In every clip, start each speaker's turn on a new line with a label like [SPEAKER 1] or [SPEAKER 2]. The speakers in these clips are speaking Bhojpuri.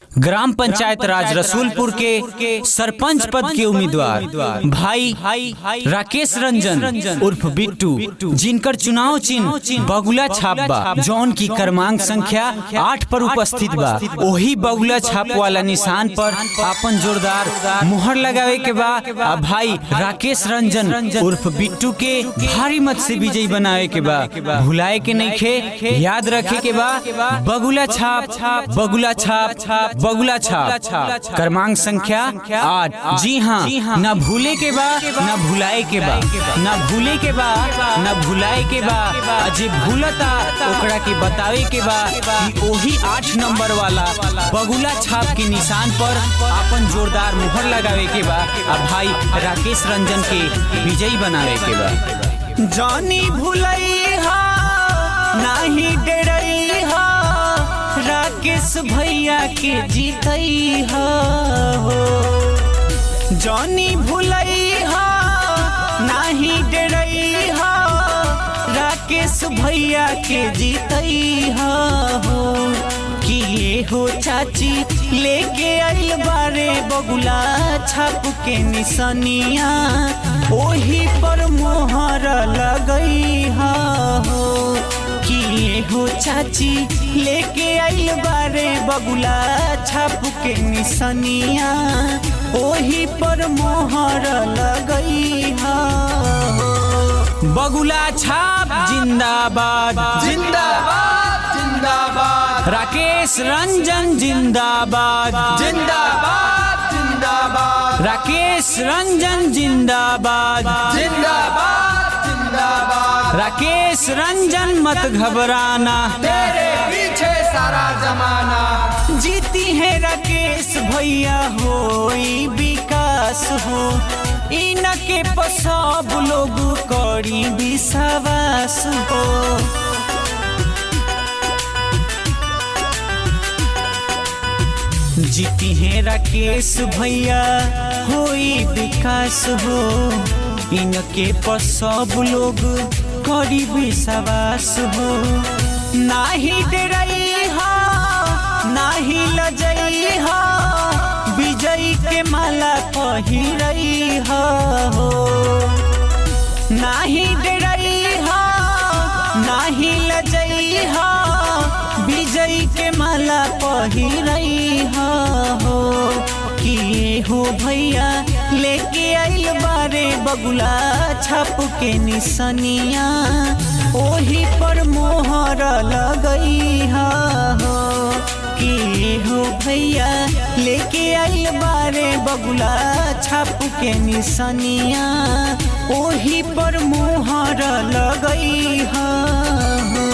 [SPEAKER 1] ग्राम पंचायत राज रसूलपुर के सरपंच पद के उम्मीदवार भाई राकेश रंजन उर्फ बिट्टू, जिनकर चुनाव चिन्ह बगुला छाप बा, जौन की क्रमांक संख्या 8 पर उपस्थित बा। वही बगुला छाप वाला निशान पर अपन जोरदार मुहर लगावे के बा। भाई राकेश रंजन उर्फ बिट्टू के भारी मत से विजयी बनावे के बा। भुलाए के नहीं खे, याद रखे के बा बगुला छाप बगुला छाप बगुला छाप क्रमांक संख्या 8। जी हाँ, न भूले के बा न भुलाए के बा, न भूले के बा न भुलाए के बा। जे भूलता ओकरा के बतावे के बा कि वही 8 नंबर वाला बगुला छाप के निशान पर अपन जोरदार मुहर लगावे के बा। भाई राकेश रंजन के विजयी बनावे के बा।
[SPEAKER 2] जानी भुलई हा नाही डरई हा, राकेश भैया के जीतई हा हो। जानी भुलई हा नाही डरई हा, राकेश भैया के जीतई हा हो। कि ये हो चाची लेके आई बारे बगुला छाप के निशानिया, ओही पर मोहर लगई हा हो। कि ये हो चाची लेके आई बारे बगुला छाप के निशानिया, ओही पर मोहर लगई हा हो।
[SPEAKER 1] बगुला छाप जिंदाबाद
[SPEAKER 2] जिंदाबाद जिंदाबाद,
[SPEAKER 1] राकेश रंजन जिंदाबाद
[SPEAKER 2] जिंदाबाद जिंदाबाद,
[SPEAKER 1] राकेश रंजन जिंदाबाद
[SPEAKER 2] जिंदाबाद जिंदाबाद।
[SPEAKER 1] राकेश रंजन मत घबराना,
[SPEAKER 2] तेरे पीछे सारा जमाना। जीती है राकेश भैया होई विकास हो, इनके सब लोग करी विश्वास हो। जीती है राकेश भैया होई विकास हो, इनके पर सब लोग करी विश्वास हो। नाही डरई हा नाही लजई हा, विजयी के माला पहिरई हा हो। नाही डरई हा नाही लजई हा, विजयी के माला पहिरई हा हो। कि हो भैया लेके आइल बारे बगुला छाप के निशानिया, ओही पर मोहर लगई हा हो। कि हो भैया लेके आइल बारे बगुला छाप के निशानिया, ओही पर मोहर लगई हा हो।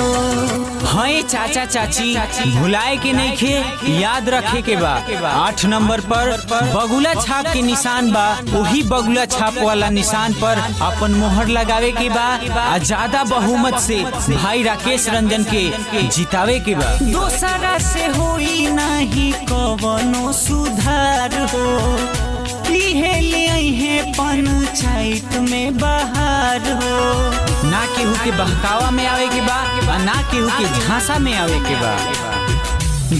[SPEAKER 1] हाय चाचा चाची भुलाए के नहीं खे, याद रखे के बा 8 नंबर पर बगुला छाप के निशान बा। वही बगुला छाप वाला निशान पर अपन मोहर लगावे के बा। ज्यादा बहुमत से भाई राकेश रंजन के जितावे के बा।
[SPEAKER 2] दोसरा से होई नहीं कवनो सुधार हो, लिहे पंचायत में बाहर हो।
[SPEAKER 1] ना केहू के बहकावा में आवे के बा, ना केहू के झांसा में आवे के बा।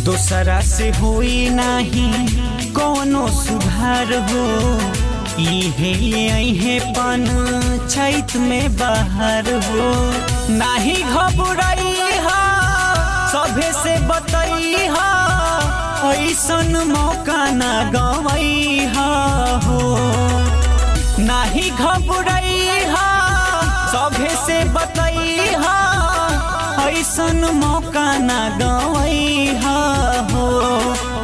[SPEAKER 2] दोसरा से होई नहीं कोनो सुधार हो, लिहे पंचायत में बाहर हो। नाही घबराई हा सभे से बतई हा, ऐसन मौका ना गवई हा हो। नाही घबराई हा सभे से बतई हा, ऐसन मौका ना गवई हा हो।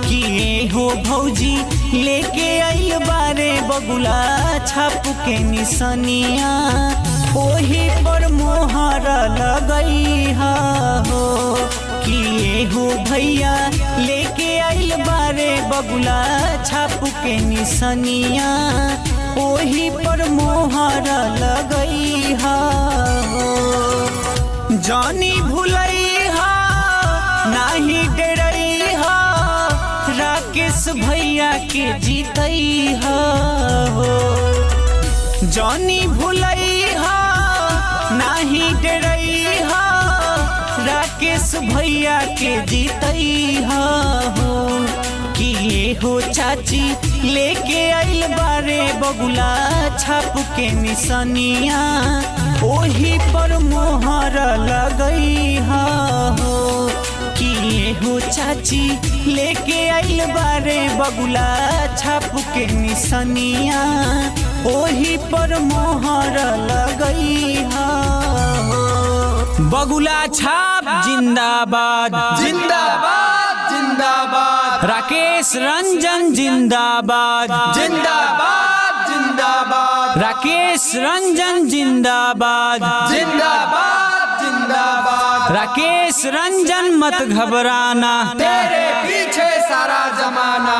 [SPEAKER 2] कि हो भौजी लेके आइल बारे बगुला छाप के निशानिया, ओही पर मोहर लगई हा हो। कि हो भैया लेके आइल बारे बगुला छाप के निशानिया, ओही पर मोहर लगई हा हो। जानी भुलई हा नाही डरई हा, राकेश भैया के जीतई हा हो। जानी भुलई हा नाही डरई हा, राकेश भैया के जीतई हा हो। हो चाची लेके आइल बारे बगुला छाप के निशानिया ओही पर मोहर लगई हो कि हो चाची लेके आइल बारे बगुला छाप के निशानिया ओही पर मोहर लगई हो।
[SPEAKER 1] बगुला छाप जिंदाबाद
[SPEAKER 3] जिंदाबाद जिंदाबाद,
[SPEAKER 1] राकेश रंजन जिंदाबाद
[SPEAKER 3] जिंदाबाद जिंदाबाद,
[SPEAKER 1] राकेश रंजन जिंदाबाद
[SPEAKER 3] जिंदाबाद जिंदाबाद।
[SPEAKER 1] राकेश रंजन मत घबराना,
[SPEAKER 3] तेरे पीछे सारा जमाना।